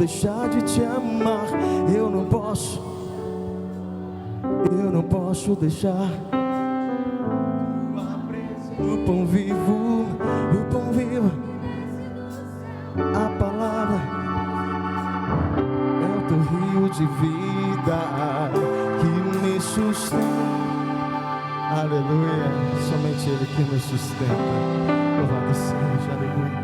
deixar de te amar. Eu não posso deixar. O pão vivo, a palavra é o teu rio de vida que me sustenta. Aleluia, somente Ele que nos sustenta. Louvado seja, aleluia.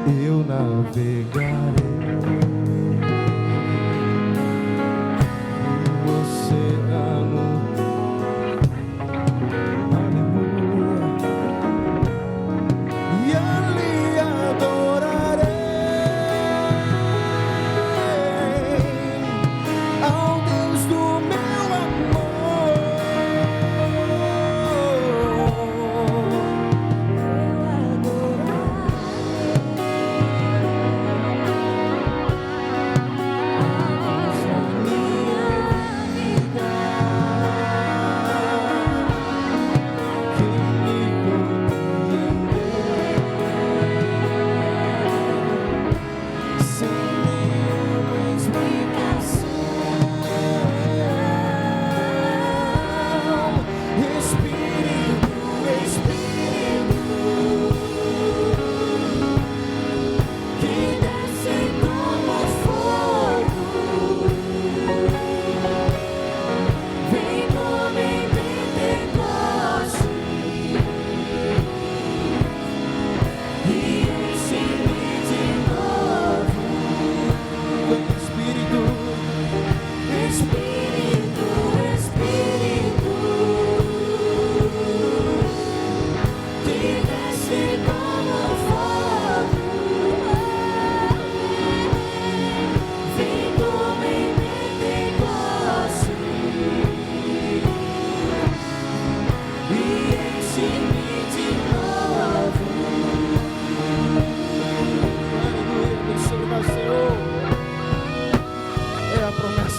Eu navegarei no oceano, aleluia, e ali adorarei ao Deus do meu amor.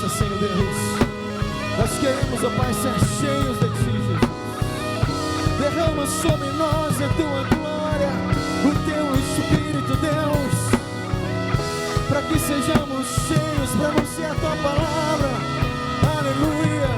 Senhor Deus, nós queremos, ó Pai, ser cheios de Ti, Jesus. Derrama sobre nós a Tua glória, o Teu Espírito, Deus, para que sejamos cheios para anunciar a Tua palavra. Aleluia.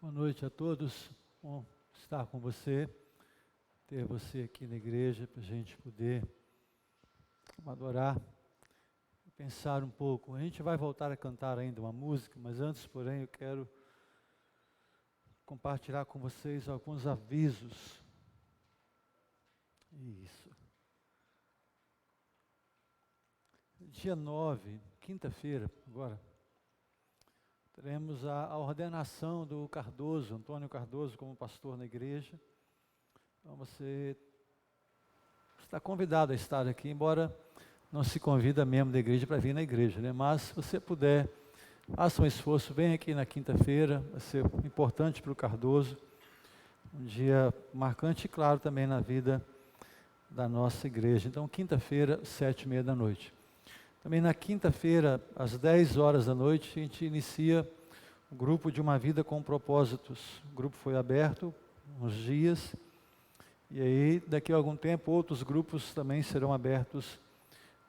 Boa noite a todos. Bom estar com você, ter você aqui na igreja para a gente poder adorar, pensar um pouco. A gente vai voltar a cantar ainda uma música, mas antes, porém, eu quero compartilhar com vocês alguns avisos. Isso. Dia 9, quinta-feira, agora, teremos a ordenação do Cardoso, Antônio Cardoso, como pastor na igreja. Então você está convidado a estar aqui, embora não se convida membro da igreja para vir na igreja, né? Mas se você puder, faça um esforço, vem aqui na quinta-feira, vai ser importante para o Cardoso, um dia marcante e claro também na vida da nossa igreja. Então, quinta-feira, 7h30 da noite. Também na quinta-feira, às 10 horas da noite, a gente inicia o grupo de uma vida com propósitos. O grupo foi aberto uns dias, e aí daqui a algum tempo outros grupos também serão abertos,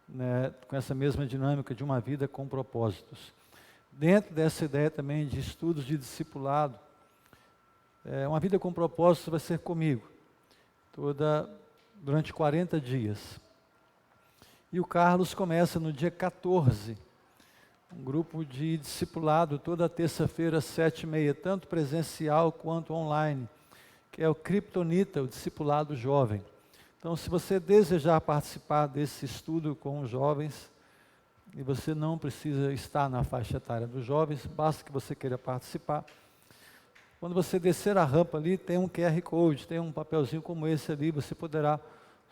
né, com essa mesma dinâmica de uma vida com propósitos. Dentro dessa ideia também de estudos de discipulado, uma vida com propósitos vai ser comigo, durante 40 dias. E o Carlos começa no dia 14, um grupo de discipulado toda terça-feira, 7h30, tanto presencial quanto online, que é o Kryptonita, o discipulado jovem. Então, se você desejar participar desse estudo com os jovens, e você não precisa estar na faixa etária dos jovens, basta que você queira participar. Quando você descer a rampa ali, tem um QR Code, tem um papelzinho como esse ali, você poderá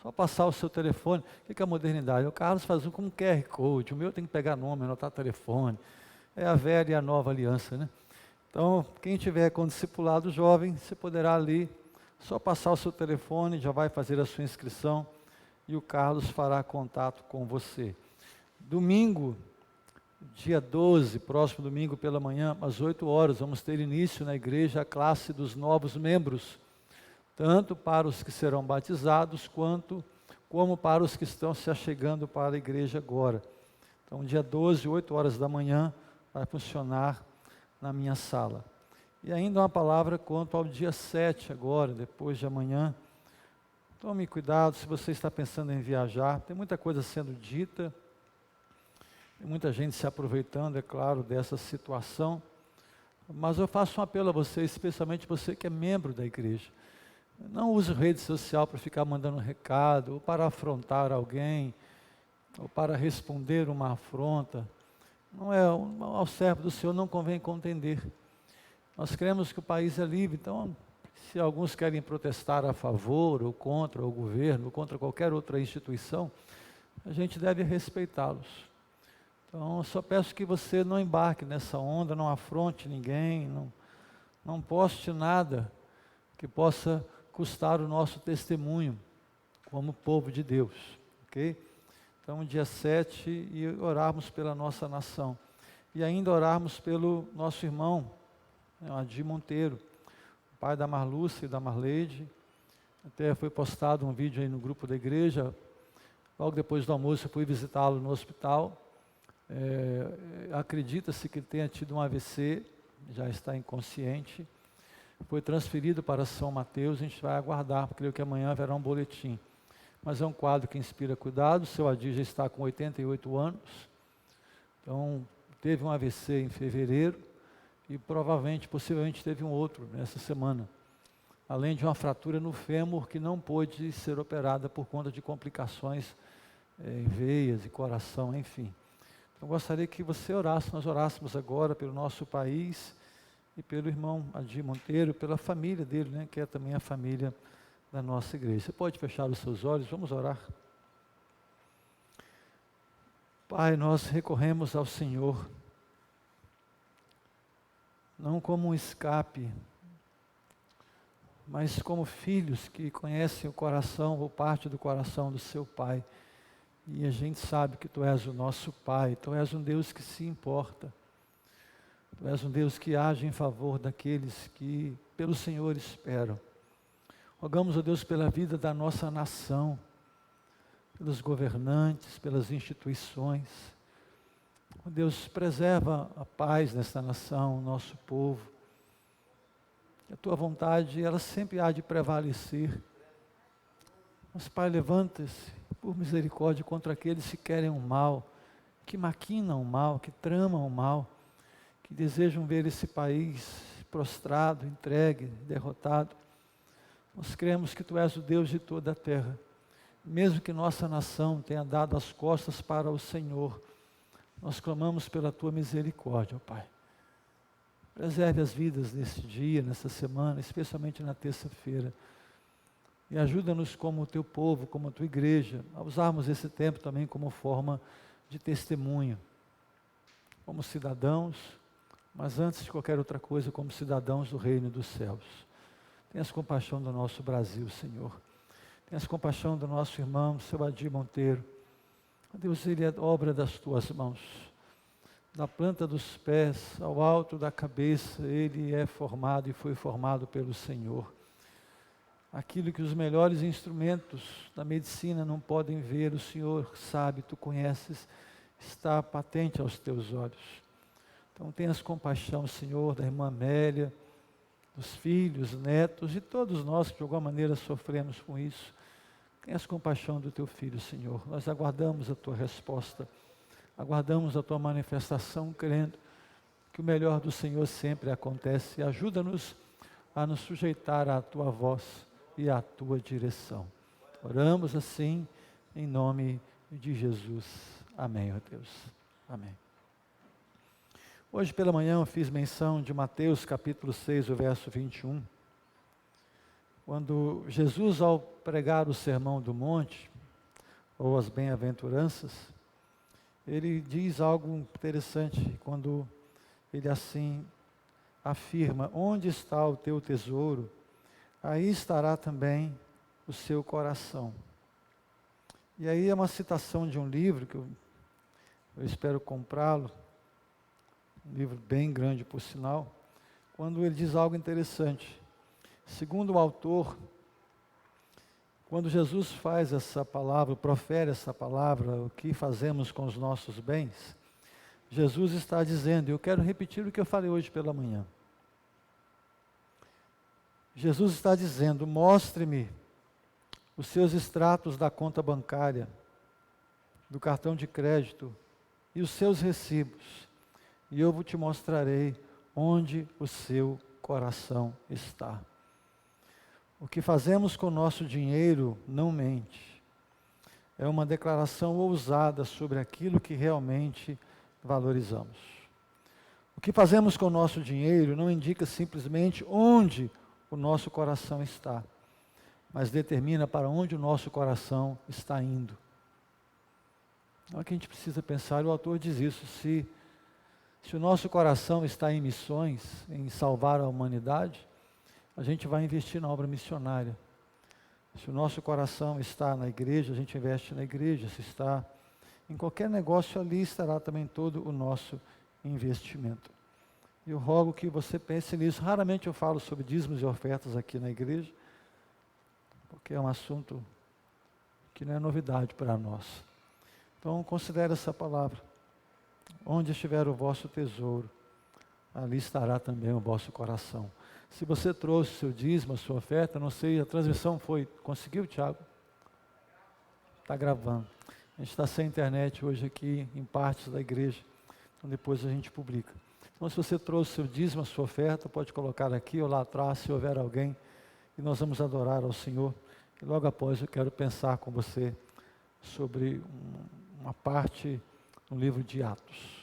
só passar o seu telefone. O que é a modernidade? O Carlos faz um com um QR Code, o meu tem que pegar nome, anotar telefone. É a velha e a nova aliança, né? Então, quem tiver com discipulado jovem, você poderá ali só passar o seu telefone, já vai fazer a sua inscrição e o Carlos fará contato com você. Domingo, dia 12, próximo domingo pela manhã, às 8 horas, vamos ter início na igreja a classe dos novos membros, tanto para os que serão batizados, como para os que estão se achegando para a igreja agora. Então, dia 12, 8 horas da manhã, vai funcionar na minha sala. E ainda uma palavra quanto ao dia 7 agora, depois de amanhã. Tome cuidado se você está pensando em viajar, tem muita coisa sendo dita, tem muita gente se aproveitando, é claro, dessa situação, mas eu faço um apelo a você, especialmente você que é membro da igreja. Não use rede social para ficar mandando recado, ou para afrontar alguém, ou para responder uma afronta. Não é, ao servo do Senhor não convém contender. Nós cremos que o país é livre, então, se alguns querem protestar a favor, ou contra o governo, ou contra qualquer outra instituição, a gente deve respeitá-los. Então, eu só peço que você não embarque nessa onda, não afronte ninguém, não poste nada que possa custar o nosso testemunho como povo de Deus, ok? Então, dia 7, e orarmos pela nossa nação. E ainda orarmos pelo nosso irmão, Adir Monteiro, pai da Marlúcia e da Marleide. Até foi postado um vídeo aí no grupo da igreja. Logo depois do almoço eu fui visitá-lo no hospital. Acredita-se que ele tenha tido um AVC, já está inconsciente. Foi transferido para São Mateus, a gente vai aguardar, creio que amanhã haverá um boletim. Mas é um quadro que inspira cuidado. Seu Adir já está com 88 anos, então teve um AVC em fevereiro e possivelmente teve um outro nessa semana. Além de uma fratura no fêmur que não pôde ser operada por conta de complicações em veias e coração, enfim. Então gostaria que você orasse, nós orássemos agora pelo nosso país e pelo irmão Adir Monteiro, pela família dele, né, que é também a família da nossa igreja. Você pode fechar os seus olhos, vamos orar. Pai, nós recorremos ao Senhor, não como um escape, mas como filhos que conhecem o coração ou parte do coração do seu Pai. E a gente sabe que Tu és o nosso Pai, Tu és um Deus que se importa, Tu és um Deus que age em favor daqueles que pelo Senhor esperam. Rogamos, ó Deus, pela vida da nossa nação, pelos governantes, pelas instituições. Ó Deus, preserva a paz nesta nação, o nosso povo. A tua vontade, ela sempre há de prevalecer. Mas, Pai, levanta-se por misericórdia contra aqueles que querem o mal, que maquinam o mal, que tramam o mal, que desejam ver esse país prostrado, entregue, derrotado. Nós cremos que Tu és o Deus de toda a terra. Mesmo que nossa nação tenha dado as costas para o Senhor, nós clamamos pela Tua misericórdia, ó Pai. Preserve as vidas nesse dia, nessa semana, especialmente na terça-feira. E ajuda-nos como o Teu povo, como a Tua igreja, a usarmos esse tempo também como forma de testemunho. Como cidadãos, mas antes de qualquer outra coisa, como cidadãos do reino dos céus. Tenhas compaixão do nosso Brasil, Senhor. Tenhas compaixão do nosso irmão, seu Adir Monteiro. Deus, ele é obra das Tuas mãos. Da planta dos pés ao alto da cabeça, ele é formado e foi formado pelo Senhor. Aquilo que os melhores instrumentos da medicina não podem ver, o Senhor sabe, Tu conheces, está patente aos Teus olhos. Então tenhas compaixão, Senhor, da irmã Amélia, dos filhos, netos e todos nós que de alguma maneira sofremos com isso. Tenhas compaixão do Teu Filho, Senhor. Nós aguardamos a Tua resposta. Aguardamos a Tua manifestação, crendo que o melhor do Senhor sempre acontece. Ajuda-nos a nos sujeitar à Tua voz e à Tua direção. Oramos assim, em nome de Jesus. Amém, ó Deus. Amém. Hoje pela manhã eu fiz menção de Mateus capítulo 6, o verso 21. Quando Jesus, ao pregar o Sermão do Monte, ou as bem-aventuranças, ele diz algo interessante, quando ele assim afirma: onde está o teu tesouro, aí estará também o seu coração. E aí é uma citação de um livro, que eu espero comprá-lo, um livro bem grande por sinal, quando ele diz algo interessante. Segundo o autor, quando Jesus faz essa palavra, profere essa palavra, o que fazemos com os nossos bens, Jesus está dizendo, eu quero repetir o que eu falei hoje pela manhã. Jesus está dizendo, mostre-me os seus extratos da conta bancária, do cartão de crédito e os seus recibos, e eu te mostrarei onde o seu coração está. O que fazemos com o nosso dinheiro não mente. É uma declaração ousada sobre aquilo que realmente valorizamos. O que fazemos com o nosso dinheiro não indica simplesmente onde o nosso coração está, mas determina para onde o nosso coração está indo. É o que a gente precisa pensar, o autor diz isso, se o nosso coração está em missões, em salvar a humanidade, a gente vai investir na obra missionária. Se o nosso coração está na igreja, a gente investe na igreja. Se está em qualquer negócio, ali estará também todo o nosso investimento. Eu rogo que você pense nisso. Raramente eu falo sobre dízimos e ofertas aqui na igreja, porque é um assunto que não é novidade para nós. Então considere essa palavra. Onde estiver o vosso tesouro, ali estará também o vosso coração. Se você trouxe o seu dízimo, a sua oferta, não sei, a transmissão foi, conseguiu, Tiago? Está gravando. A gente está sem internet hoje aqui, em partes da igreja, então depois a gente publica. Então se você trouxe o seu dízimo, a sua oferta, pode colocar aqui ou lá atrás, se houver alguém, e nós vamos adorar ao Senhor. E logo após eu quero pensar com você sobre uma parte no livro de Atos.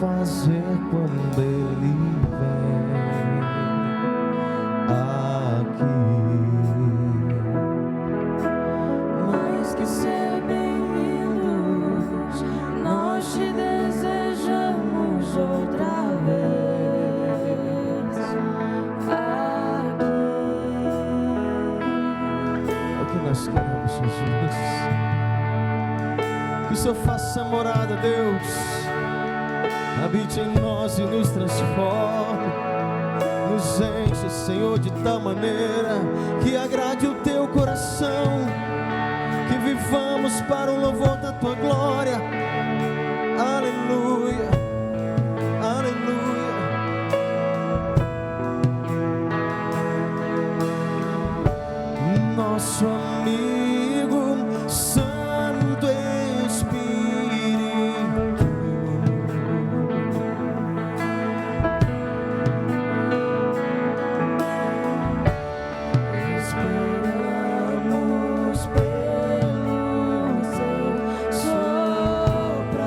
fazer quando Ele vem aqui? Mais que ser bem-vindos, nós te desejamos outra vez aqui. É o que nós queremos, Jesus. Que o Senhor faça morada, Deus. Habite em nós e nos transforme. Nos enche, Senhor, de tal maneira que agrade o teu coração. Que vivamos para o louvor da tua glória. Aleluia, aleluia. Nosso amigo Santo Espírito, esperamos pelo seu soprar,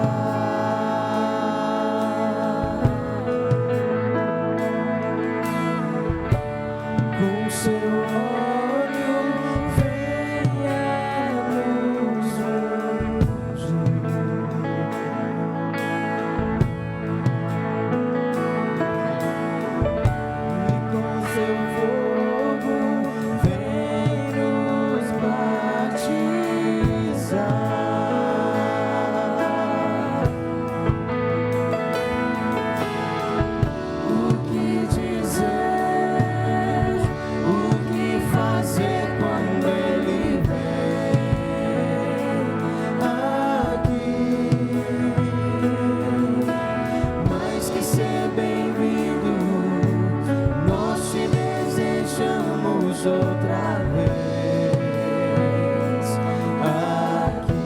com seu óleo venha nos ungir, e com seu fogo vem nos batizar. O que dizer, o que fazer quando Ele vem aqui? Mais que ser bem-vindo, nós te desejamos outra vez aqui.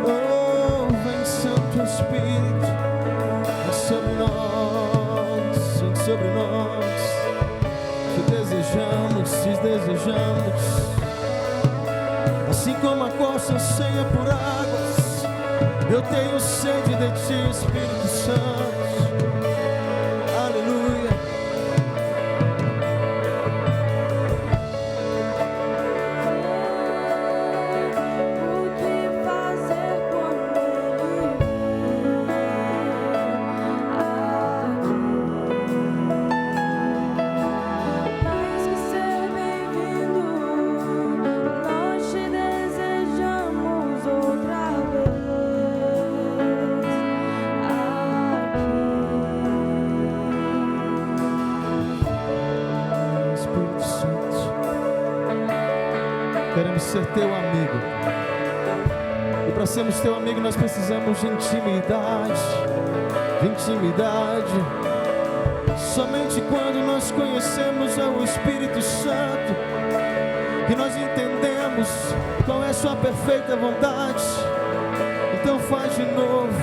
oh, vem Santo Espírito, vem sobre nós, vem sobre nós. Te desejamos, assim como a costa anseia por águas. Eu tenho sede de ti, Espírito Santo. Aleluia. O que fazer quando Ele vem aqui? Mais que ser bem-vindo, nós te desejamos outra vez aqui. Espírito Santo, queremos ser teu amigo. E para sermos teu amigo nós precisamos de intimidade. De intimidade. Somente quando nós conhecemos o Espírito Santo que nós entendemos qual é a sua perfeita vontade. Então faz de novo.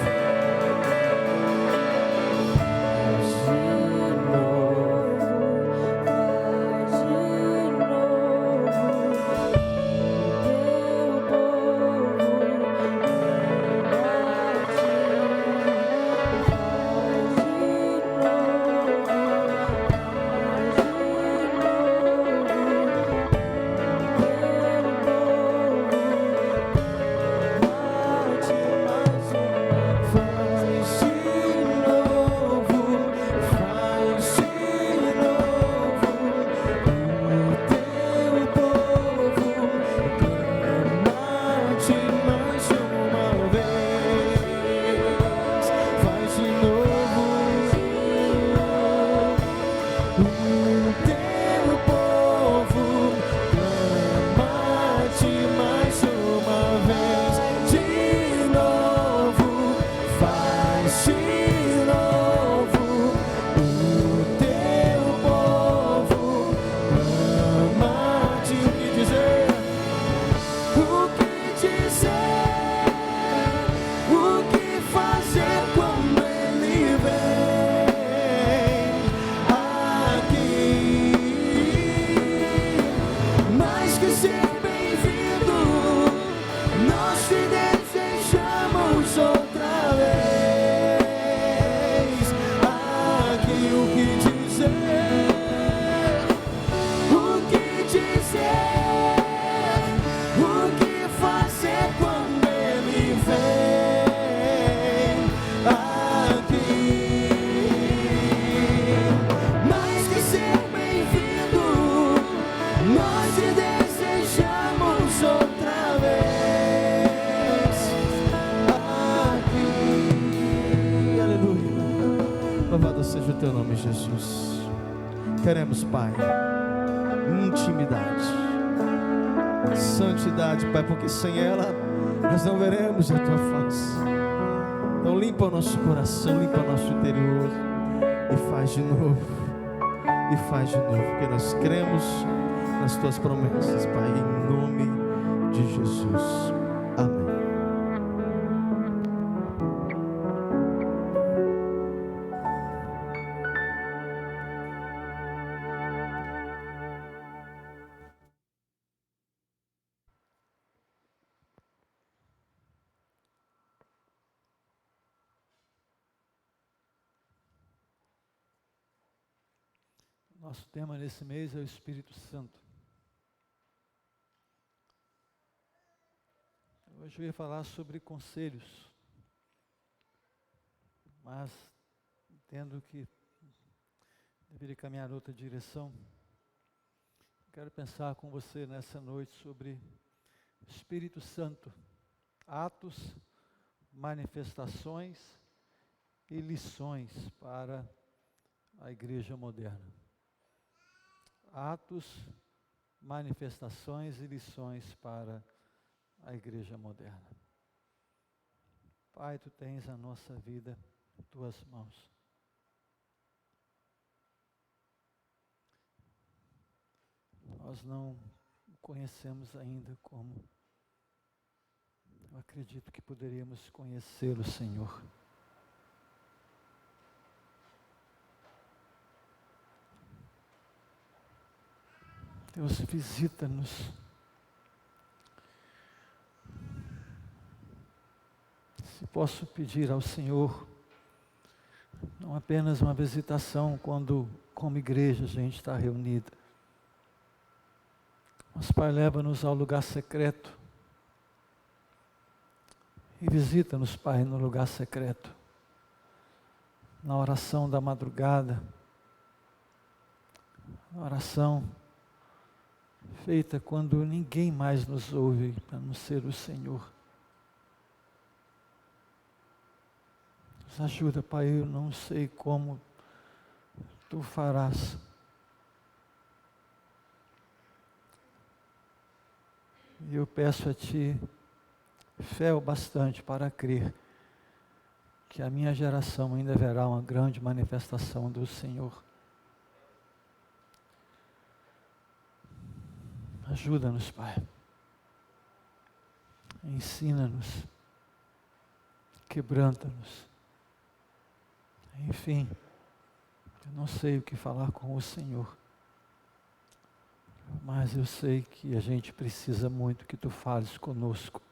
teu nome, Jesus. Queremos, Pai, intimidade, santidade, Pai, porque sem ela nós não veremos a tua face. Então limpa o nosso coração, limpa o nosso interior e faz de novo, porque nós cremos nas tuas promessas, Pai, em nome de Jesus. Amém. Nosso tema nesse mês é o Espírito Santo. Hoje eu ia falar sobre conselhos, mas entendo que deveria caminhar em outra direção. Quero pensar com você nessa noite sobre Espírito Santo, atos, manifestações e lições para a igreja moderna. Atos, manifestações e lições para a igreja moderna. Pai, tu tens a nossa vida em tuas mãos. Nós não o conhecemos ainda como eu acredito que poderíamos conhecê-lo, Senhor. Deus, visita-nos. Se posso pedir ao Senhor, não apenas uma visitação quando, como igreja, a gente está reunida, mas, Pai, leva-nos ao lugar secreto e visita-nos, Pai, no lugar secreto, na oração da madrugada, na oração feita quando ninguém mais nos ouve, para não ser o Senhor. Nos ajuda, Pai, eu não sei como tu farás. E eu peço a Ti fé o bastante para crer que a minha geração ainda verá uma grande manifestação do Senhor. Ajuda-nos, Pai. Ensina-nos. Quebranta-nos. Enfim, eu não sei o que falar com o Senhor, mas eu sei que a gente precisa muito que Tu fales conosco.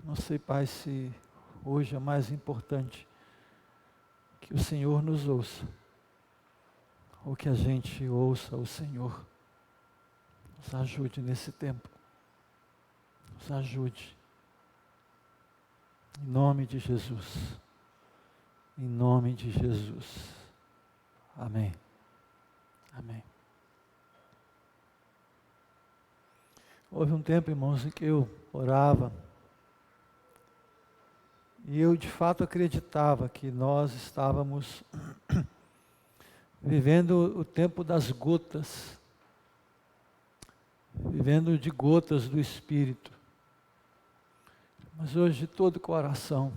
Não sei, Pai, se hoje é mais importante que o Senhor nos ouça, ou que a gente ouça o Senhor. Nos ajude nesse tempo. Nos ajude. Em nome de Jesus. Em nome de Jesus. Amém. Amém. Houve um tempo, irmãos, em que eu orava e eu de fato acreditava que nós estávamos vivendo o tempo das gotas, vivendo de gotas do Espírito. Mas hoje, de todo o coração,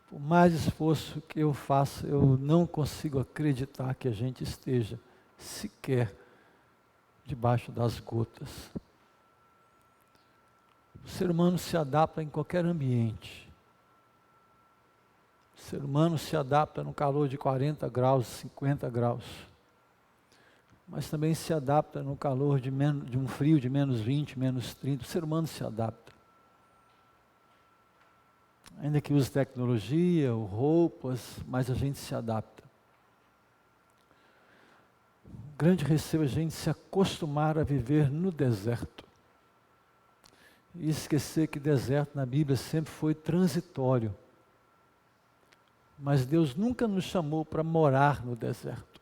por mais esforço que eu faça, eu não consigo acreditar que a gente esteja sequer debaixo das gotas. O ser humano se adapta em qualquer ambiente. O ser humano se adapta no calor de 40 graus, 50 graus. Mas também se adapta no calor de um frio de menos 20, menos 30. O ser humano se adapta. Ainda que use tecnologia ou roupas, mas a gente se adapta. O grande receio é a gente se acostumar a viver no deserto. E esquecer que deserto na Bíblia sempre foi transitório. Mas Deus nunca nos chamou para morar no deserto.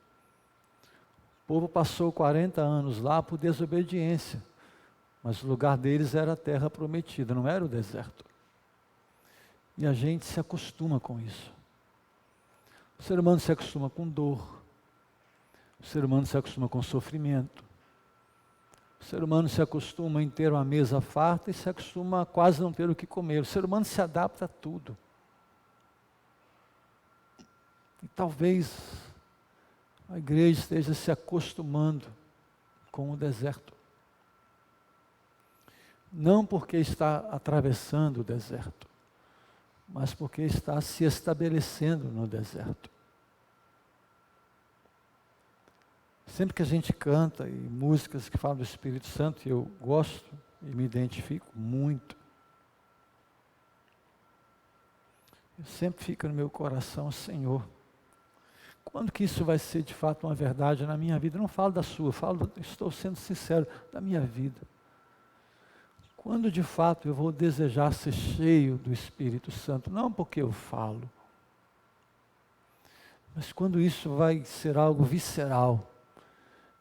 O povo passou 40 anos lá por desobediência, mas o lugar deles era a terra prometida, não era o deserto. E a gente se acostuma com isso. O ser humano se acostuma com dor. O ser humano se acostuma com sofrimento. O ser humano se acostuma em ter uma mesa farta e se acostuma a quase não ter o que comer. O ser humano se adapta a tudo. E talvez a igreja esteja se acostumando com o deserto. Não porque está atravessando o deserto, mas porque está se estabelecendo no deserto. Sempre que a gente canta e músicas que falam do Espírito Santo, eu gosto e me identifico muito. Eu sempre fica no meu coração, Senhor, quando que isso vai ser de fato uma verdade na minha vida? Eu não falo da sua, estou sendo sincero, da minha vida. Quando de fato eu vou desejar ser cheio do Espírito Santo, não porque eu falo, mas quando isso vai ser algo visceral,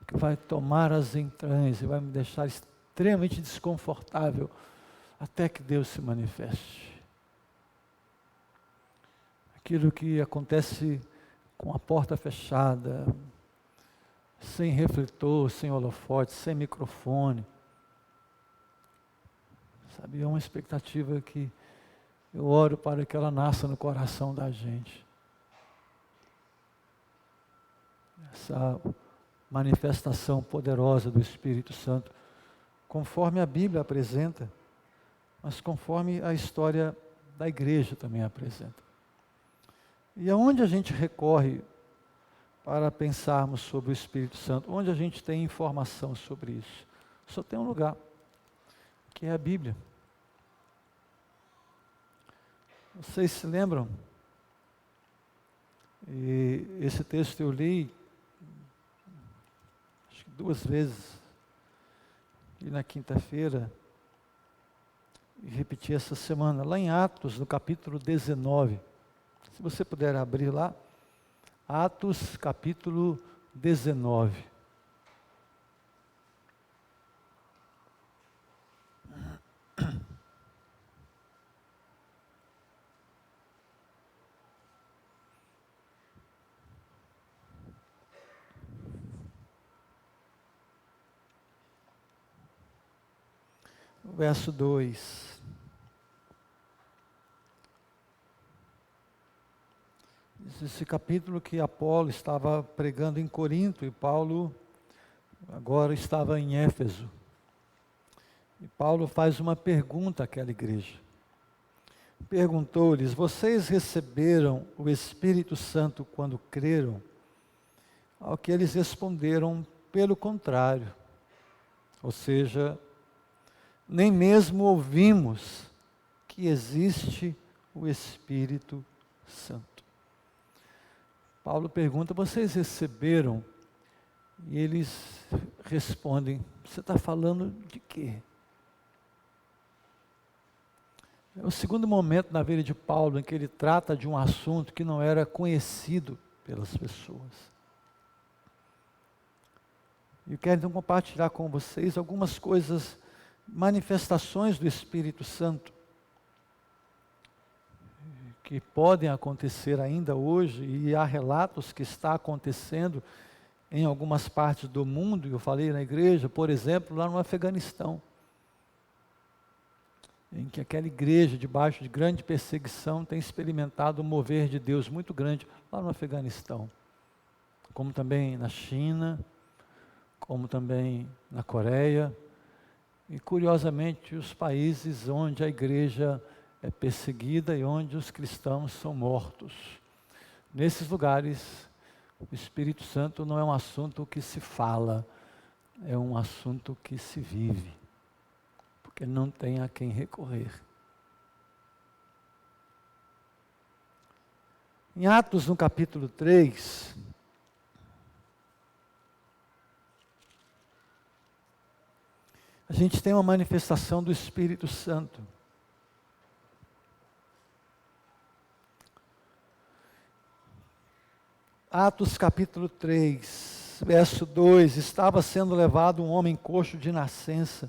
que vai tomar as entranhas e vai me deixar extremamente desconfortável, até que Deus se manifeste. Aquilo que acontece com a porta fechada, sem refletor, sem holofote, sem microfone. Sabe, é uma expectativa que eu oro para que ela nasça no coração da gente. Essa manifestação poderosa do Espírito Santo, conforme a Bíblia apresenta, mas conforme a história da igreja também apresenta. E aonde a gente recorre para pensarmos sobre o Espírito Santo? Onde a gente tem informação sobre isso? Só tem um lugar, que é a Bíblia. Vocês se lembram? E esse texto eu li, acho que 2 vezes, e na quinta-feira, e repeti essa semana, lá em Atos, no capítulo 19. Se você puder abrir lá, Atos capítulo 19. Verso 2. Esse capítulo que Apolo estava pregando em Corinto e Paulo agora estava em Éfeso. E Paulo faz uma pergunta àquela igreja. Perguntou-lhes: vocês receberam o Espírito Santo quando creram? Ao que eles responderam: pelo contrário. Ou seja, nem mesmo ouvimos que existe o Espírito Santo. Paulo pergunta: vocês receberam? E eles respondem: você está falando de quê? É o segundo momento na vida de Paulo em que ele trata de um assunto que não era conhecido pelas pessoas. Eu quero então compartilhar com vocês algumas coisas, manifestações do Espírito Santo, que podem acontecer ainda hoje, e há relatos que está acontecendo em algumas partes do mundo. Eu falei na igreja, por exemplo, lá no Afeganistão, em que aquela igreja, debaixo de grande perseguição, tem experimentado um mover de Deus muito grande lá no Afeganistão, como também na China, como também na Coreia, e curiosamente os países onde a igreja é perseguida e onde os cristãos são mortos. Nesses lugares, o Espírito Santo não é um assunto que se fala, é um assunto que se vive, porque não tem a quem recorrer. Em Atos, no capítulo 3, a gente tem uma manifestação do Espírito Santo. Atos capítulo 3, verso 2, estava sendo levado um homem coxo de nascença,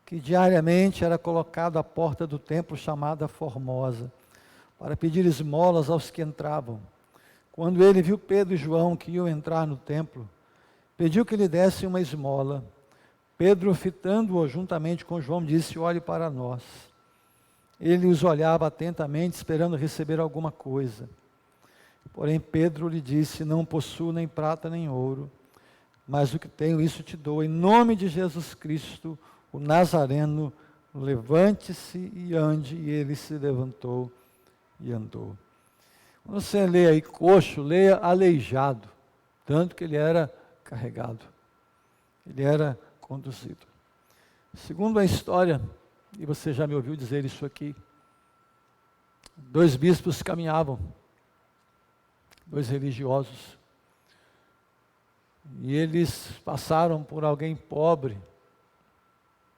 que diariamente era colocado à porta do templo chamada Formosa, para pedir esmolas aos que entravam. Quando ele viu Pedro e João que iam entrar no templo, pediu que lhe dessem uma esmola. Pedro, fitando-o juntamente com João, disse: olhe para nós. Ele os olhava atentamente, esperando receber alguma coisa. Porém Pedro lhe disse: não possuo nem prata nem ouro, mas o que tenho, isso te dou. Em nome de Jesus Cristo, o Nazareno, levante-se e ande. E ele se levantou e andou. Quando você lê aí coxo, leia aleijado, tanto que ele era carregado, ele era conduzido. Segundo a história, e você já me ouviu dizer isso aqui, 2 bispos caminhavam, 2 religiosos, e eles passaram por alguém pobre,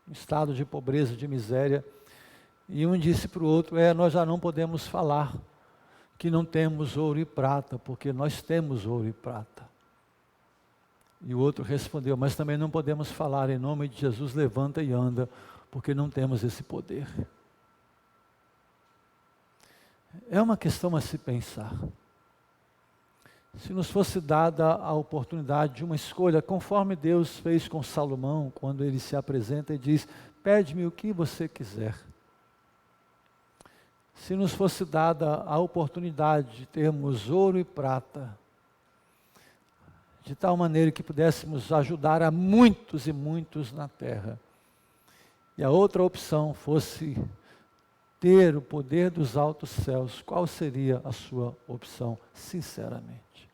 em estado de pobreza, de miséria, e um disse para o outro: nós já não podemos falar que não temos ouro e prata, porque nós temos ouro e prata. E o outro respondeu: mas também não podemos falar em nome de Jesus, levanta e anda, porque não temos esse poder. É uma questão a se pensar. Se nos fosse dada a oportunidade de uma escolha, conforme Deus fez com Salomão, quando ele se apresenta e diz: pede-me o que você quiser. Se nos fosse dada a oportunidade de termos ouro e prata, de tal maneira que pudéssemos ajudar a muitos e muitos na terra, e a outra opção fosse ter o poder dos altos céus, qual seria a sua opção, sinceramente?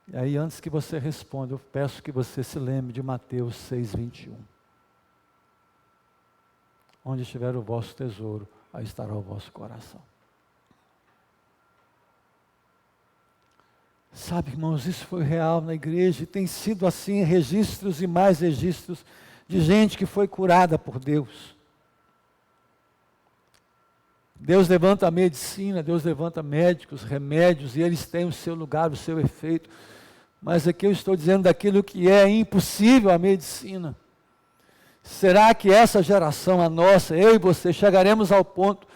E aí, antes que você responda, eu peço que você se lembre de Mateus 6:21. Onde estiver o vosso tesouro, aí estará o vosso coração. Sabe, irmãos, isso foi real na igreja, e tem sido assim, registros e mais registros de gente que foi curada por Deus. Deus levanta a medicina, Deus levanta médicos, remédios, e eles têm o seu lugar, o seu efeito. Mas aqui eu estou dizendo daquilo que é impossível à medicina. Será que essa geração, a nossa, eu e você, chegaremos ao ponto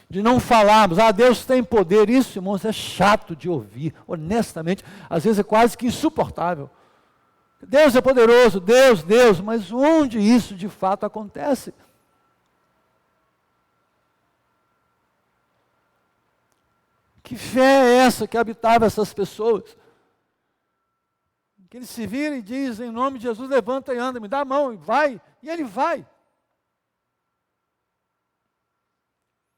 de não falarmos: Deus tem poder? Isso, irmãos, é chato de ouvir, honestamente, às vezes é quase que insuportável. Deus é poderoso, Deus, mas onde isso de fato acontece? Que fé é essa que habitava essas pessoas? Que eles se viram e dizem: em nome de Jesus, levanta e anda, me dá a mão e vai, e ele vai.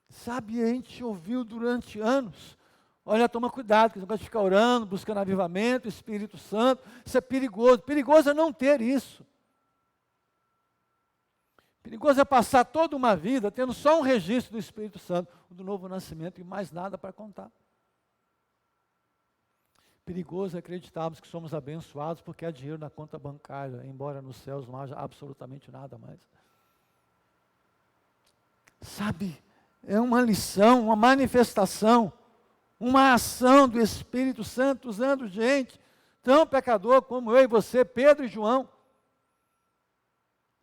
Sabe, a gente ouviu durante anos: olha, toma cuidado, que você vai ficar orando, buscando avivamento, Espírito Santo, isso é perigoso. Perigoso é não ter isso. Perigoso é passar toda uma vida tendo só um registro do Espírito Santo, do novo nascimento, e mais nada para contar. Perigoso é acreditarmos que somos abençoados porque há dinheiro na conta bancária, embora nos céus não haja absolutamente nada mais. Sabe, é uma lição, uma manifestação, uma ação do Espírito Santo usando gente tão pecador como eu e você, Pedro e João.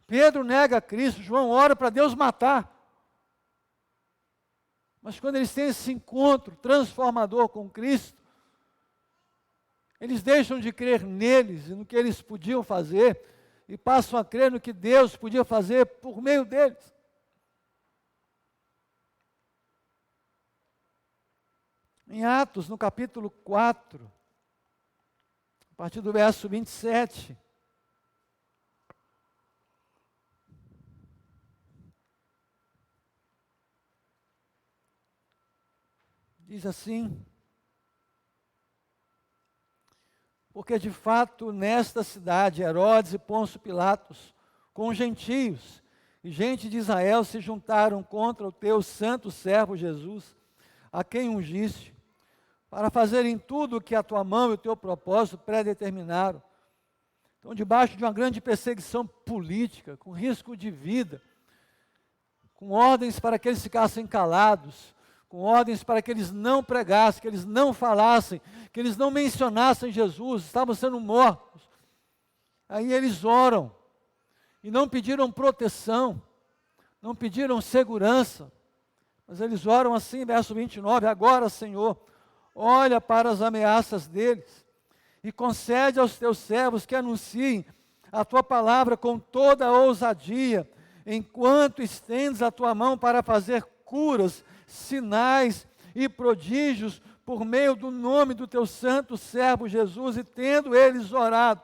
Pedro nega a Cristo, João ora para Deus matar. Mas quando eles têm esse encontro transformador com Cristo, eles deixam de crer neles e no que eles podiam fazer e passam a crer no que Deus podia fazer por meio deles. Em Atos, no capítulo 4, a partir do verso 27, diz assim: porque de fato nesta cidade Herodes e Pôncio Pilatos, com gentios e gente de Israel, se juntaram contra o teu santo servo Jesus, a quem ungiste, para fazerem tudo o que a tua mão e o teu propósito predeterminaram. Então, debaixo de uma grande perseguição política, com risco de vida, com ordens para que eles ficassem calados, com ordens para que eles não pregassem, que eles não falassem, que eles não mencionassem Jesus, estavam sendo mortos. Aí eles oram, e não pediram proteção, não pediram segurança, Mas eles oram assim, verso 29, agora, Senhor, olha para as ameaças deles e concede aos teus servos que anunciem a tua palavra com toda a ousadia, enquanto estendes a tua mão para fazer curas, sinais e prodígios por meio do nome do teu santo servo Jesus. E tendo eles orado,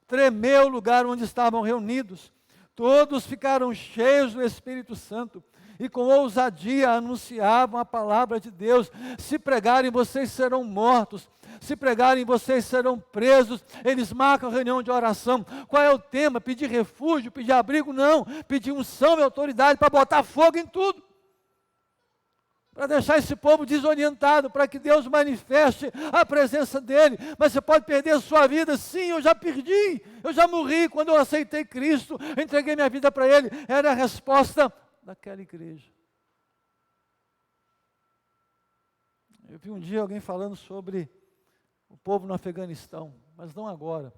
tremeu o lugar onde estavam reunidos. Todos ficaram cheios do Espírito Santo e com ousadia anunciavam a palavra de Deus. Se pregarem, vocês serão mortos. Se pregarem, vocês serão presos. Eles marcam a reunião de oração. Qual é o tema? Pedir refúgio, pedir abrigo? Não. Pedir unção e autoridade para botar fogo em tudo. Para deixar esse povo desorientado, para que Deus manifeste a presença dEle. Mas você pode perder a sua vida. Sim, eu já perdi. Eu já morri quando eu aceitei Cristo. Eu entreguei minha vida para Ele. Era a resposta daquela igreja. Eu vi um dia alguém falando sobre o povo no Afeganistão, mas não agora.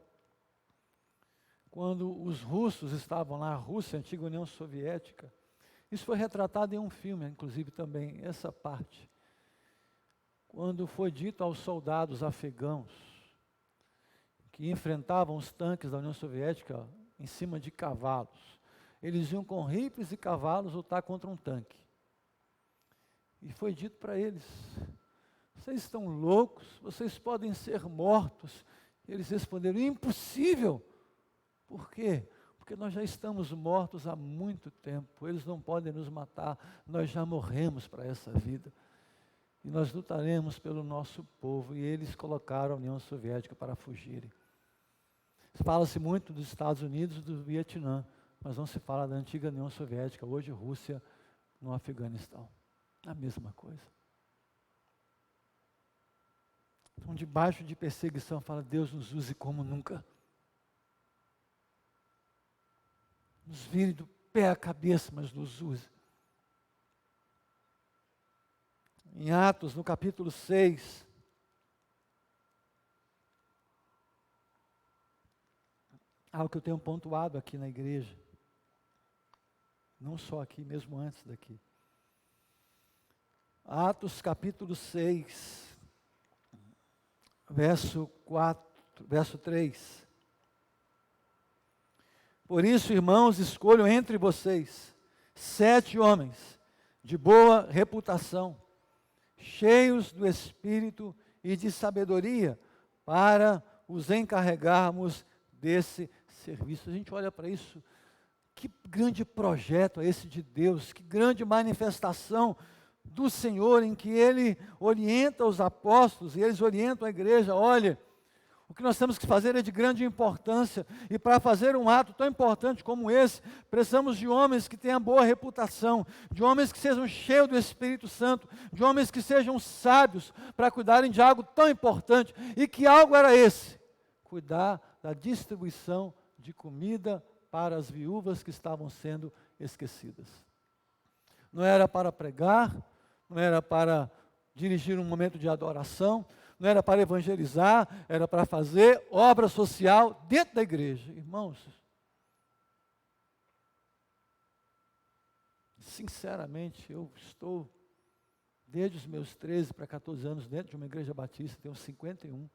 Quando os russos estavam lá, a Rússia, a antiga União Soviética, isso foi retratado em um filme, inclusive também, essa parte. Quando foi dito aos soldados afegãos, que enfrentavam os tanques da União Soviética em cima de cavalos, eles iam com rifles e cavalos lutar contra um tanque. E foi dito para eles: vocês estão loucos, vocês podem ser mortos. E eles responderam: impossível. Por quê? Porque nós já estamos mortos há muito tempo, eles não podem nos matar, nós já morremos para essa vida. E nós lutaremos pelo nosso povo. E eles colocaram a União Soviética para fugirem. Fala-se muito dos Estados Unidos e do Vietnã, mas não se fala da antiga União Soviética, hoje Rússia, no Afeganistão. A mesma coisa. Então, debaixo de perseguição, fala: Deus nos use como nunca. Nos vire do pé à cabeça, mas nos use. Em Atos, no capítulo 6, algo que eu tenho pontuado aqui na igreja, não só aqui, mesmo antes daqui. Atos capítulo 6, verso 3. Por isso, irmãos, escolham entre vocês 7 homens de boa reputação, cheios do Espírito e de sabedoria, para os encarregarmos desse serviço. A gente olha para isso, que grande projeto é esse de Deus, que grande manifestação do Senhor, em que Ele orienta os apóstolos e eles orientam a igreja. Olha, o que nós temos que fazer é de grande importância, e para fazer um ato tão importante como esse, precisamos de homens que tenham boa reputação, de homens que sejam cheios do Espírito Santo, de homens que sejam sábios para cuidarem de algo tão importante. E que algo era esse? Cuidar da distribuição de comida para as viúvas que estavam sendo esquecidas. Não era para pregar, não era para dirigir um momento de adoração, não era para evangelizar, era para fazer obra social dentro da igreja. Irmãos, sinceramente, eu estou desde os meus 13 para 14 anos dentro de uma igreja batista, tenho 51.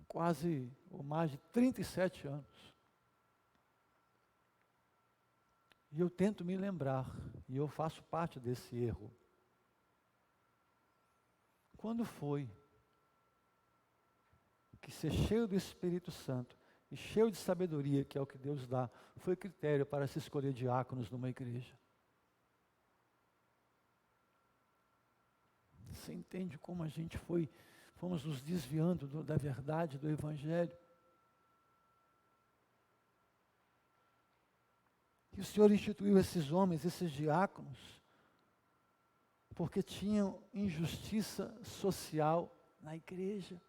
Quase, ou mais de 37 anos. E eu tento me lembrar, e eu faço parte desse erro. Quando foi que ser cheio do Espírito Santo e cheio de sabedoria, que é o que Deus dá, foi critério para se escolher diáconos numa igreja? Você entende como a gente fomos nos desviando da verdade do Evangelho? E o Senhor instituiu esses homens, esses diáconos, porque tinham injustiça social na igreja.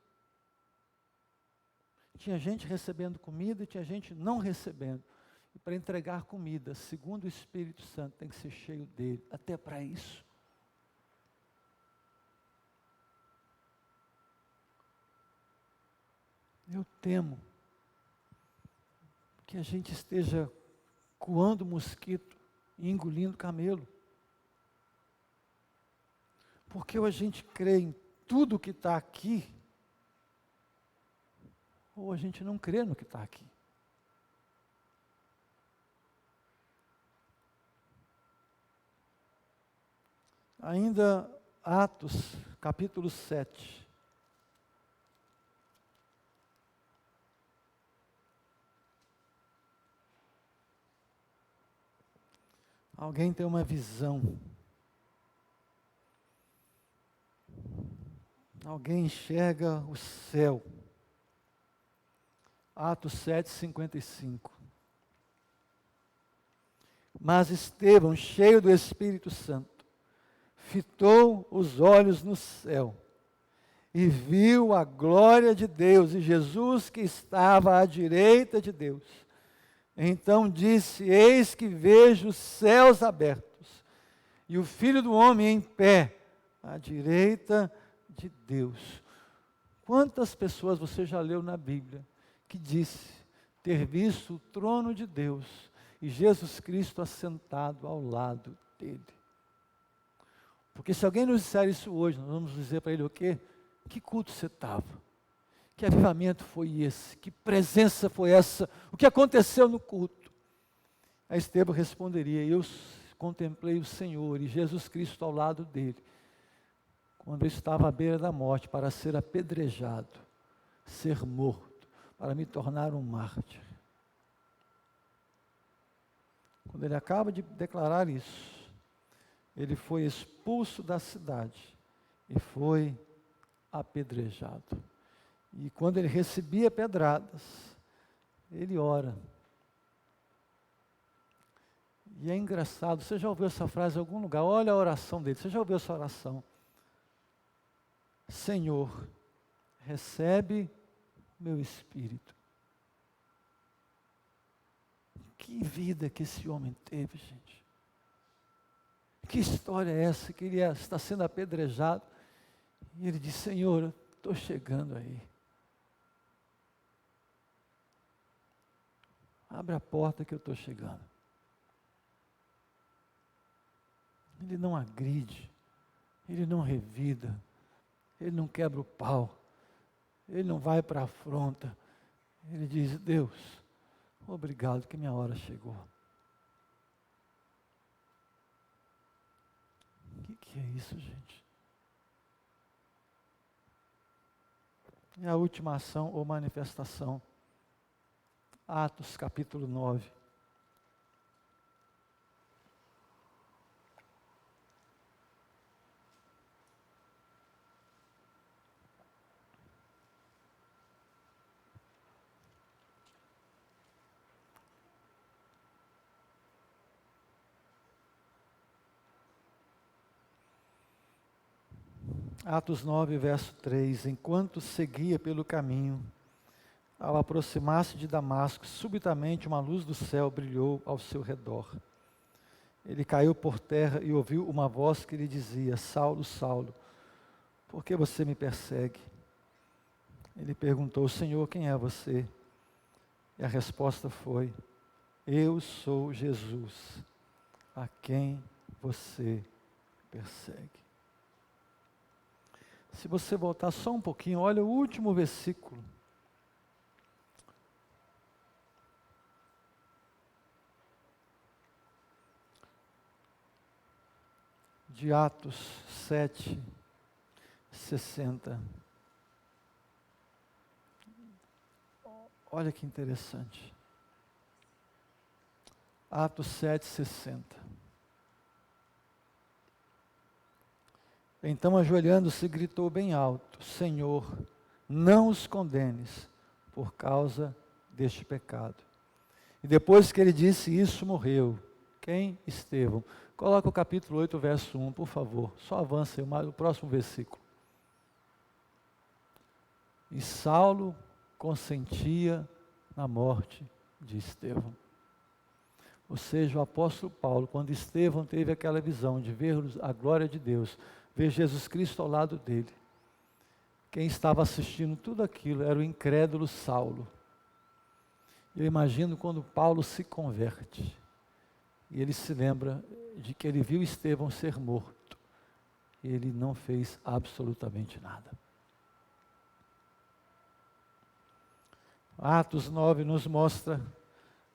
Tinha gente recebendo comida e tinha gente não recebendo. E para entregar comida, segundo o Espírito Santo, tem que ser cheio dele, até para isso. Eu temo que a gente esteja coando mosquito e engolindo camelo. Porque ou a gente crê em tudo que está aqui, ou a gente não crê no que está aqui. Ainda Atos, capítulo 7. Alguém tem uma visão. Alguém enxerga o céu. Atos 7:55. Mas Estevão, cheio do Espírito Santo, fitou os olhos no céu e viu a glória de Deus e Jesus que estava à direita de Deus. Então disse: eis que vejo os céus abertos e o Filho do Homem em pé à direita de Deus. Quantas pessoas você já leu na Bíblia que disse ter visto o trono de Deus e Jesus Cristo assentado ao lado dele? Porque se alguém nos disser isso hoje, nós vamos dizer para ele o quê? Que culto você estava? Que avivamento foi esse? Que presença foi essa? O que aconteceu no culto? Aí Estevão responderia: eu contemplei o Senhor e Jesus Cristo ao lado dele, quando eu estava à beira da morte, para ser apedrejado, ser morto, para me tornar um mártir. Quando ele acaba de declarar isso, ele foi expulso da cidade e foi apedrejado. E quando ele recebia pedradas, ele ora. E é engraçado, você já ouviu essa frase em algum lugar? Olha a oração dele, você já ouviu essa oração? Senhor, recebe meu espírito. Que vida que esse homem teve, gente. Que história é essa? Que ele está sendo apedrejado. E ele diz: Senhor, eu estou chegando aí. Abre a porta que eu estou chegando. Ele não agride, ele não revida, ele não quebra o pau, ele não vai para a afronta. Ele diz: Deus, obrigado que minha hora chegou. O que é isso, gente? É a última ação ou manifestação. Atos capítulo 9. Atos 9, verso 3. Enquanto seguia pelo caminho, ao aproximar-se de Damasco, subitamente uma luz do céu brilhou ao seu redor. Ele caiu por terra e ouviu uma voz que lhe dizia: Saulo, Saulo, por que você me persegue? Ele perguntou: Senhor, quem é você? E a resposta foi: eu sou Jesus, a quem você persegue. Se você voltar só um pouquinho, olha o último versículo. De Atos 7, 60. Olha que interessante. Atos 7, 60. Então, ajoelhando-se, gritou bem alto: Senhor, não os condenes por causa deste pecado. E depois que ele disse isso, morreu. Quem? Estevão. Coloca o capítulo 8, verso 1, por favor. Só avança aí, o próximo versículo. E Saulo consentia na morte de Estevão. Ou seja, o apóstolo Paulo, quando Estevão teve aquela visão de ver a glória de Deus, ver Jesus Cristo ao lado dele, quem estava assistindo tudo aquilo era o incrédulo Saulo. Eu imagino quando Paulo se converte, E ele se lembra de que ele viu Estevão ser morto. E ele não fez absolutamente nada. Atos 9 nos mostra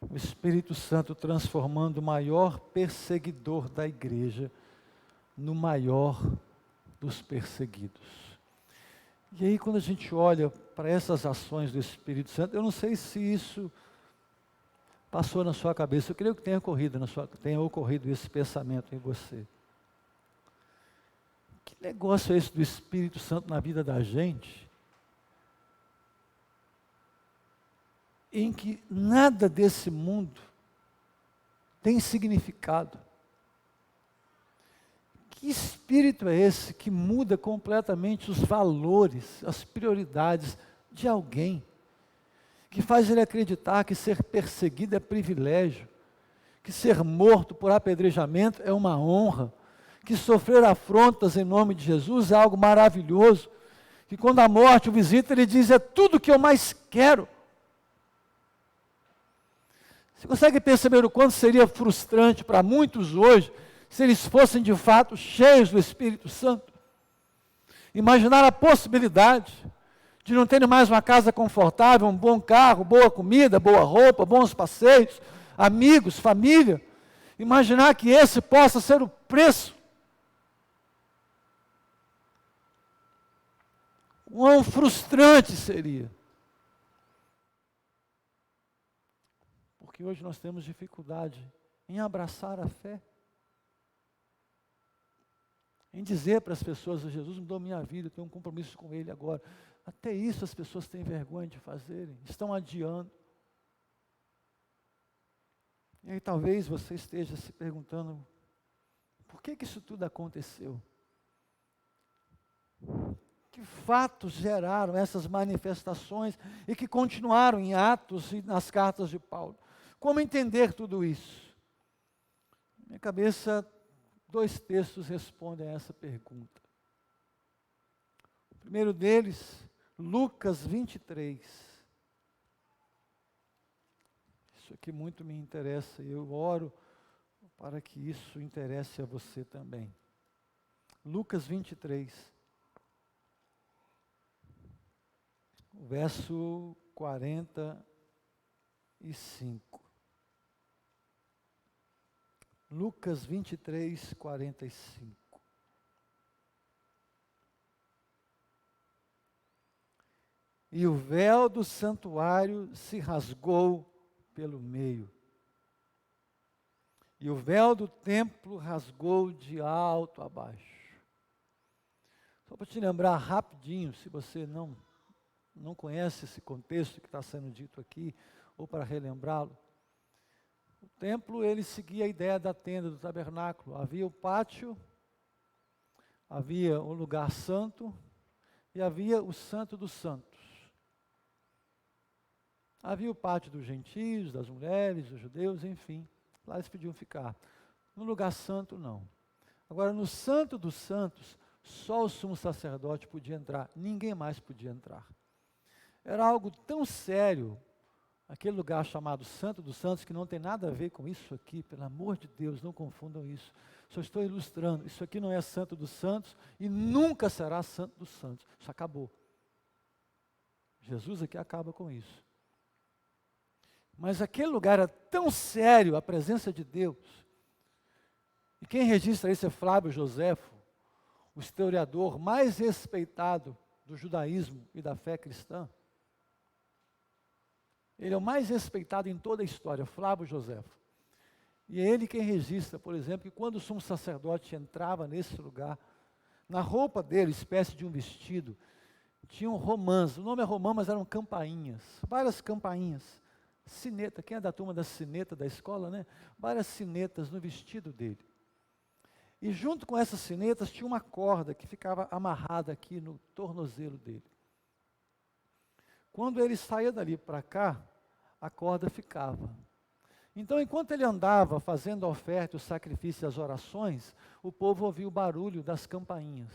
o Espírito Santo transformando o maior perseguidor da igreja no maior dos perseguidos. E aí, quando a gente olha para essas ações do Espírito Santo, eu não sei se isso passou na sua cabeça, eu creio que tenha ocorrido esse pensamento em você. Que negócio é esse do Espírito Santo na vida da gente, em que nada desse mundo tem significado? Que espírito é esse que muda completamente os valores, as prioridades de alguém? Que faz ele acreditar que ser perseguido é privilégio, que ser morto por apedrejamento é uma honra, que sofrer afrontas em nome de Jesus é algo maravilhoso, que quando a morte o visita, ele diz, é tudo que eu mais quero. Você consegue perceber o quanto seria frustrante para muitos hoje, se eles fossem de fato cheios do Espírito Santo? Imaginar a possibilidade de não terem mais uma casa confortável, um bom carro, boa comida, boa roupa, bons passeios, amigos, família. Imaginar que esse possa ser o preço. Quão frustrante seria. Porque hoje nós temos dificuldade em abraçar a fé. Em dizer para as pessoas, Jesus mudou minha vida, eu tenho um compromisso com Ele agora. Até isso as pessoas têm vergonha de fazerem, estão adiando. E aí talvez você esteja se perguntando, por que isso tudo aconteceu? Que fatos geraram essas manifestações e que continuaram em Atos e nas cartas de Paulo? Como entender tudo isso? Na minha cabeça, 2 textos respondem a essa pergunta. O primeiro deles, Lucas 23. Isso aqui muito me interessa e eu oro para que isso interesse a você também. Lucas 23. O verso 45. Lucas 23, 45. E o véu do santuário se rasgou pelo meio. E o véu do templo rasgou de alto a baixo. Só para te lembrar rapidinho, se você não conhece esse contexto que está sendo dito aqui, ou para relembrá-lo, o templo, ele seguia a ideia da tenda, do tabernáculo. Havia o pátio, havia o lugar santo e havia o santo dos santos. Havia o pátio dos gentios, das mulheres, dos judeus, enfim, lá eles podiam ficar. No lugar santo, não. Agora, no santo dos santos, só o sumo sacerdote podia entrar, ninguém mais podia entrar. Era algo tão sério, aquele lugar chamado Santo dos Santos, que não tem nada a ver com isso aqui, pelo amor de Deus, não confundam isso. Só estou ilustrando, isso aqui não é Santo dos Santos e nunca será Santo dos Santos. Isso acabou. Jesus aqui acaba com isso. Mas aquele lugar era tão sério, a presença de Deus. E quem registra isso é Flávio Joséfo, o historiador mais respeitado do judaísmo e da fé cristã. Ele é o mais respeitado em toda a história, Flávio Joséfo. E é ele quem registra, por exemplo, que quando o sumo sacerdote entrava nesse lugar, na roupa dele, espécie de um vestido, tinham romãs, o nome é romã, mas eram campainhas, várias campainhas, sineta, quem é da turma da sineta da escola, né? Várias sinetas no vestido dele. E junto com essas sinetas tinha uma corda que ficava amarrada aqui no tornozelo dele. Quando ele saía dali para cá, a corda ficava. Então, enquanto ele andava fazendo a oferta, o sacrifício e as orações, o povo ouvia o barulho das campainhas.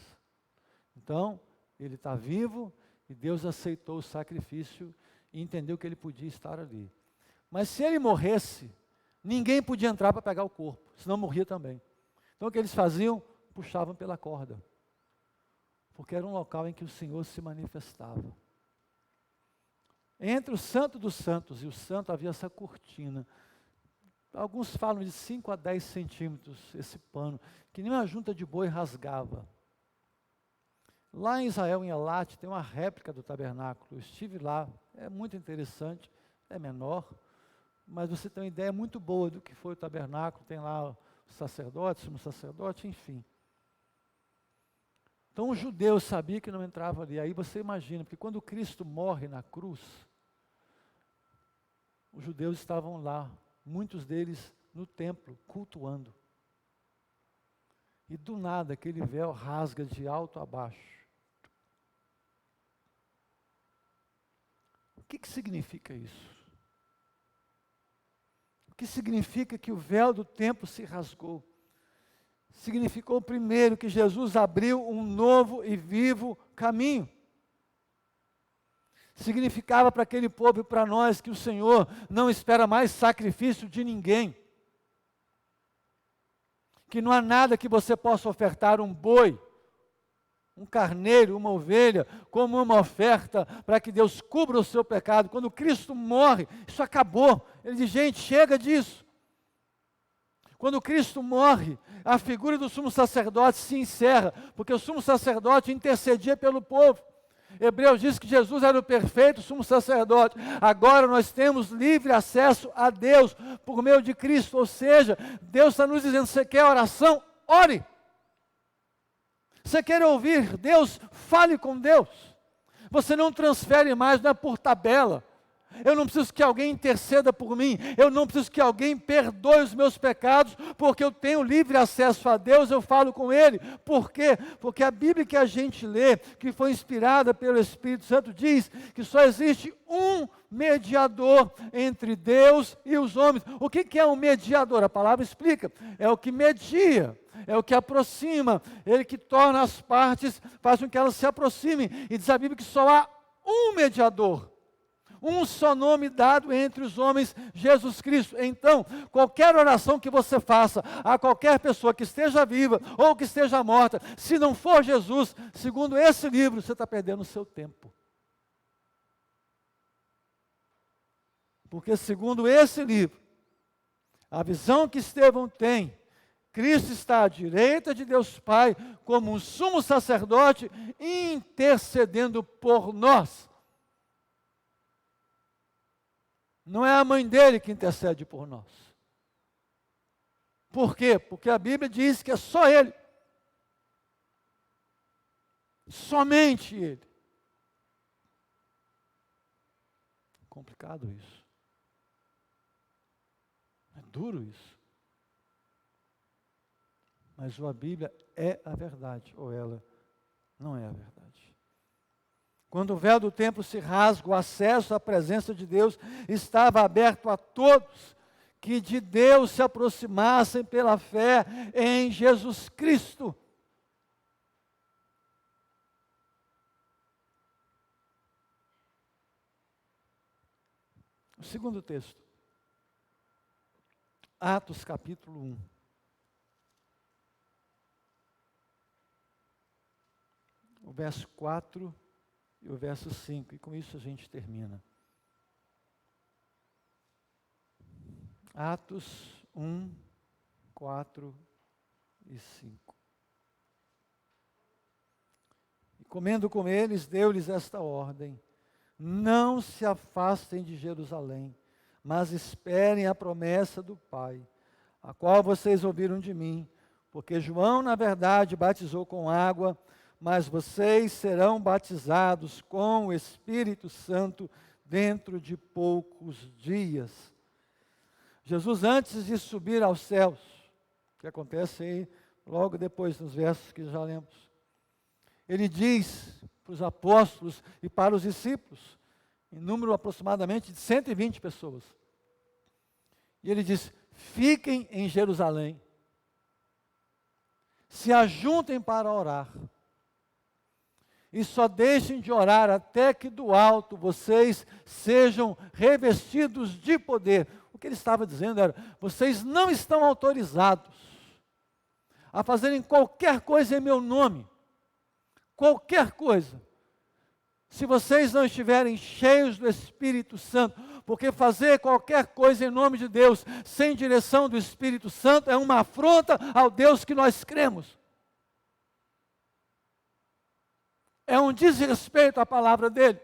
Então, ele está vivo e Deus aceitou o sacrifício e entendeu que ele podia estar ali. Mas se ele morresse, Ninguém podia entrar para pegar o corpo, senão morria também. Então o que eles faziam? Puxavam pela corda. Porque era um local em que o Senhor se manifestava. Entre o Santo dos Santos e o Santo havia essa cortina. Alguns falam de 5 a 10 centímetros, esse pano, que nem uma junta de boi rasgava. Lá em Israel, em Elat, tem uma réplica do tabernáculo. Eu estive lá, é muito interessante, é menor, mas você tem uma ideia muito boa do que foi o tabernáculo. Tem lá o sacerdote, o sumo sacerdote, enfim. Então o judeu sabia que não entrava ali. Aí você imagina, porque quando Cristo morre na cruz, os judeus estavam lá, muitos deles no templo, cultuando. E do nada aquele véu rasga de alto a baixo. O que significa isso? O que significa que o véu do templo se rasgou? Significou primeiro que Jesus abriu um novo e vivo caminho. Significava para aquele povo e para nós que o Senhor não espera mais sacrifício de ninguém. Que não há nada que você possa ofertar, um boi, um carneiro, uma ovelha, como uma oferta para que Deus cubra o seu pecado. Quando Cristo morre, isso acabou. Ele diz, gente, chega disso. Quando Cristo morre, a figura do sumo sacerdote se encerra, porque o sumo sacerdote intercedia pelo povo. Hebreus diz que Jesus era o perfeito sumo sacerdote. Agora nós temos livre acesso a Deus por meio de Cristo. Ou seja, Deus está nos dizendo, você quer oração? Ore. Você quer ouvir Deus? Fale com Deus. Você não transfere mais, não é por tabela. Eu não preciso que alguém interceda por mim, eu não preciso que alguém perdoe os meus pecados, porque eu tenho livre acesso a Deus, eu falo com Ele. Por quê? Porque a Bíblia que a gente lê, que foi inspirada pelo Espírito Santo, diz que só existe um mediador entre Deus e os homens. O que é um mediador? A palavra explica, é o que media, é o que aproxima, ele que torna as partes, faz com que elas se aproximem. E diz a Bíblia que só há um mediador. Um só nome dado entre os homens, Jesus Cristo. Então, qualquer oração que você faça a qualquer pessoa que esteja viva ou que esteja morta, se não for Jesus, segundo esse livro, você está perdendo o seu tempo. Porque segundo esse livro, a visão que Estevão tem, Cristo está à direita de Deus Pai como um sumo sacerdote intercedendo por nós. Não é a mãe dele que intercede por nós. Por quê? Porque a Bíblia diz que é só ele. Somente ele. Complicado isso. É duro isso. Mas a Bíblia é a verdade, ou ela não é a verdade. Quando o véu do templo se rasga, o acesso à presença de Deus estava aberto a todos que de Deus se aproximassem pela fé em Jesus Cristo. O segundo texto, Atos capítulo 1. O verso 4 e o verso 5, e com isso a gente termina. Atos 1, 4 e 5. E comendo com eles, deu-lhes esta ordem: não se afastem de Jerusalém, mas esperem a promessa do Pai, a qual vocês ouviram de mim, porque João, na verdade, batizou com água, mas vocês serão batizados com o Espírito Santo dentro de poucos dias. Jesus, antes de subir aos céus, que acontece aí logo depois nos versos que já lemos, ele diz para os apóstolos e para os discípulos, em número aproximadamente de 120 pessoas, e ele diz: fiquem em Jerusalém, se ajuntem para orar, e só deixem de orar até que do alto vocês sejam revestidos de poder. O que ele estava dizendo era: vocês não estão autorizados a fazerem qualquer coisa em meu nome, qualquer coisa, se vocês não estiverem cheios do Espírito Santo, porque fazer qualquer coisa em nome de Deus, sem direção do Espírito Santo, é uma afronta ao Deus que nós cremos. É um desrespeito à palavra dele.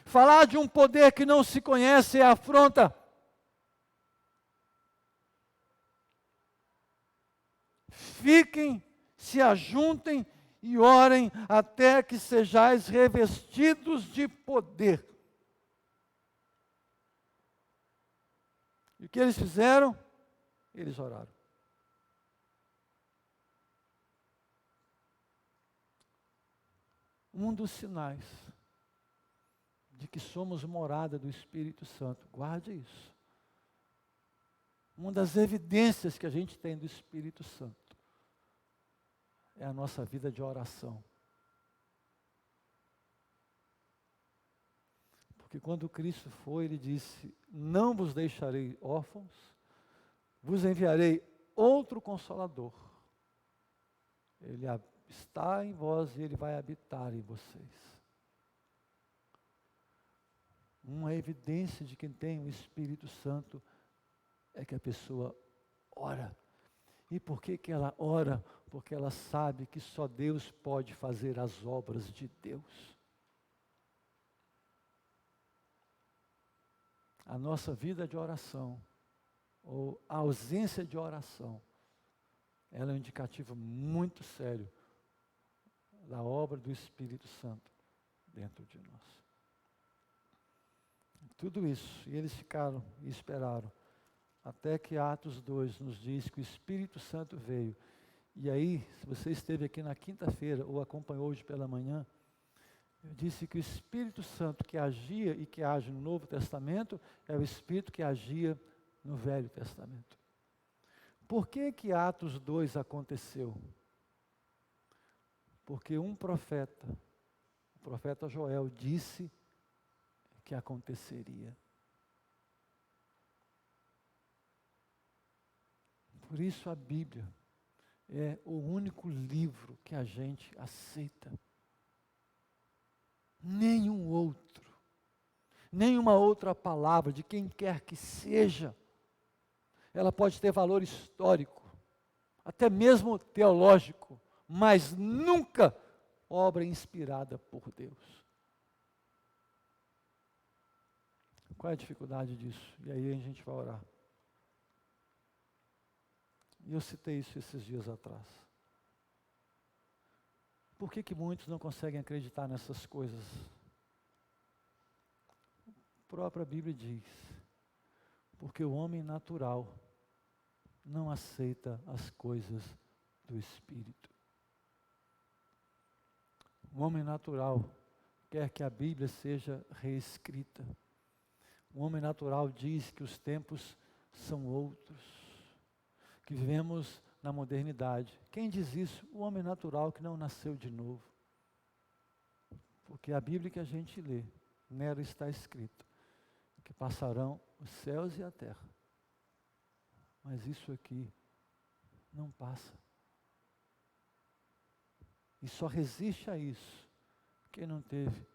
Falar de um poder que não se conhece é afronta. Fiquem, se ajuntem e orem até que sejais revestidos de poder. E o que eles fizeram? Eles oraram. Um dos sinais de que somos morada do Espírito Santo, guarde isso. Uma das evidências que a gente tem do Espírito Santo é a nossa vida de oração. Porque quando Cristo foi, ele disse: não vos deixarei órfãos, vos enviarei outro Consolador. Ele está em vós e ele vai habitar em vocês. Uma evidência de quem tem o Espírito Santo é que a pessoa ora. E por que ela ora? Porque ela sabe que só Deus pode fazer as obras de Deus. A nossa vida de oração, ou a ausência de oração, ela é um indicativo muito sério da obra do Espírito Santo dentro de nós. Tudo isso, e eles ficaram e esperaram, até que Atos 2 nos diz que o Espírito Santo veio. E aí, se você esteve aqui na quinta-feira, ou acompanhou hoje pela manhã, eu disse que o Espírito Santo que agia e que age no Novo Testamento, é o Espírito que agia no Velho Testamento. Por que Atos 2 aconteceu? Porque um profeta, o profeta Joel, disse que aconteceria. Por isso a Bíblia é o único livro que a gente aceita. Nenhum outro, nenhuma outra palavra de quem quer que seja, ela pode ter valor histórico, até mesmo teológico, mas nunca obra inspirada por Deus. Qual é a dificuldade disso? E aí a gente vai orar. E eu citei isso esses dias atrás. Por que muitos não conseguem acreditar nessas coisas? A própria Bíblia diz: porque o homem natural não aceita as coisas do Espírito. O homem natural quer que a Bíblia seja reescrita. O homem natural diz que os tempos são outros, que vivemos na modernidade. Quem diz isso? O homem natural que não nasceu de novo. Porque a Bíblia que a gente lê, nela está escrito que passarão os céus e a terra. Mas isso aqui não passa. E só resiste a isso quem não teve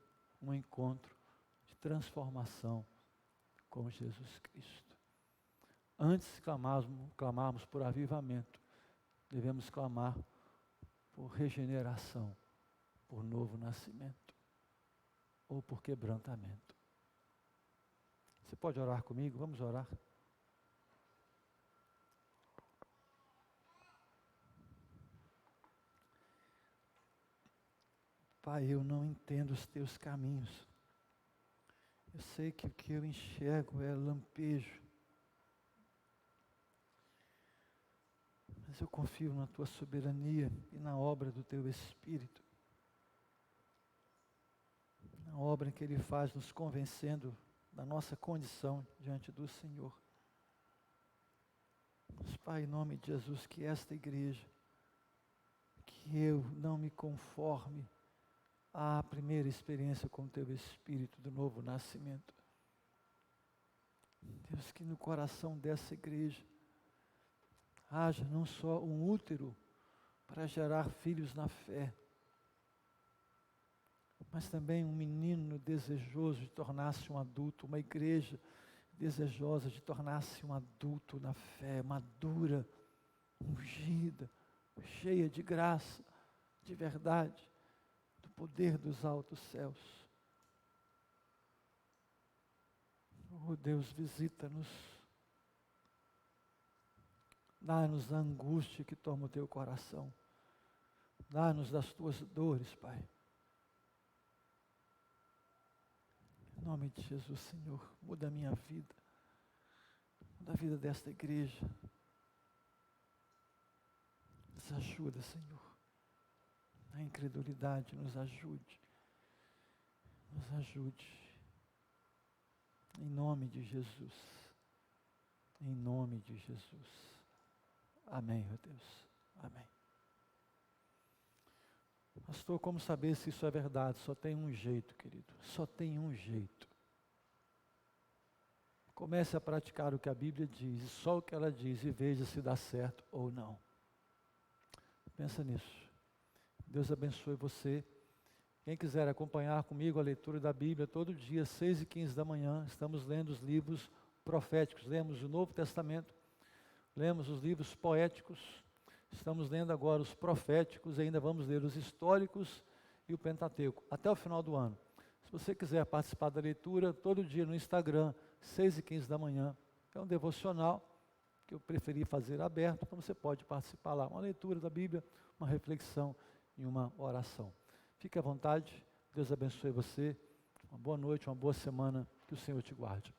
um encontro de transformação com Jesus Cristo. Antes de clamarmos por avivamento, devemos clamar por regeneração, por novo nascimento, ou por quebrantamento. Você pode orar comigo? Vamos orar. Pai, eu não entendo os teus caminhos. Eu sei que o que eu enxergo é lampejo. Mas eu confio na tua soberania e na obra do teu Espírito. Na obra em que ele faz nos convencendo da nossa condição diante do Senhor. Mas, Pai, em nome de Jesus, que esta igreja, que eu não me conforme à primeira experiência com o teu Espírito do novo nascimento. Deus, que no coração dessa igreja haja não só um útero para gerar filhos na fé, mas também um menino desejoso de tornar-se um adulto, uma igreja desejosa de tornar-se um adulto na fé, madura, ungida, cheia de graça, de verdade, do poder dos altos céus. Oh Deus, visita-nos, dá-nos a angústia que toma o teu coração, dá-nos das tuas dores, Pai. Em nome de Jesus, Senhor, muda a minha vida, muda a vida desta igreja. Nos ajuda, Senhor. Na incredulidade, nos ajude. Nos ajude. Em nome de Jesus. Em nome de Jesus. Amém, meu Deus. Amém. Pastor, como saber se isso é verdade? Só tem um jeito, querido. Só tem um jeito. Comece a praticar o que a Bíblia diz, só o que ela diz, e veja se dá certo ou não. Pensa nisso. Deus abençoe você. Quem quiser acompanhar comigo a leitura da Bíblia, todo dia, 6h15 da manhã, estamos lendo os livros proféticos. Lemos o Novo Testamento, lemos os livros poéticos, estamos lendo agora os proféticos, e ainda vamos ler os históricos e o Pentateuco, até o final do ano. Se você quiser participar da leitura, todo dia no Instagram, 6h15 da manhã, é um devocional que eu preferi fazer aberto, então você pode participar lá. Uma leitura da Bíblia, uma reflexão e uma oração. Fique à vontade, Deus abençoe você, uma boa noite, uma boa semana, que o Senhor te guarde.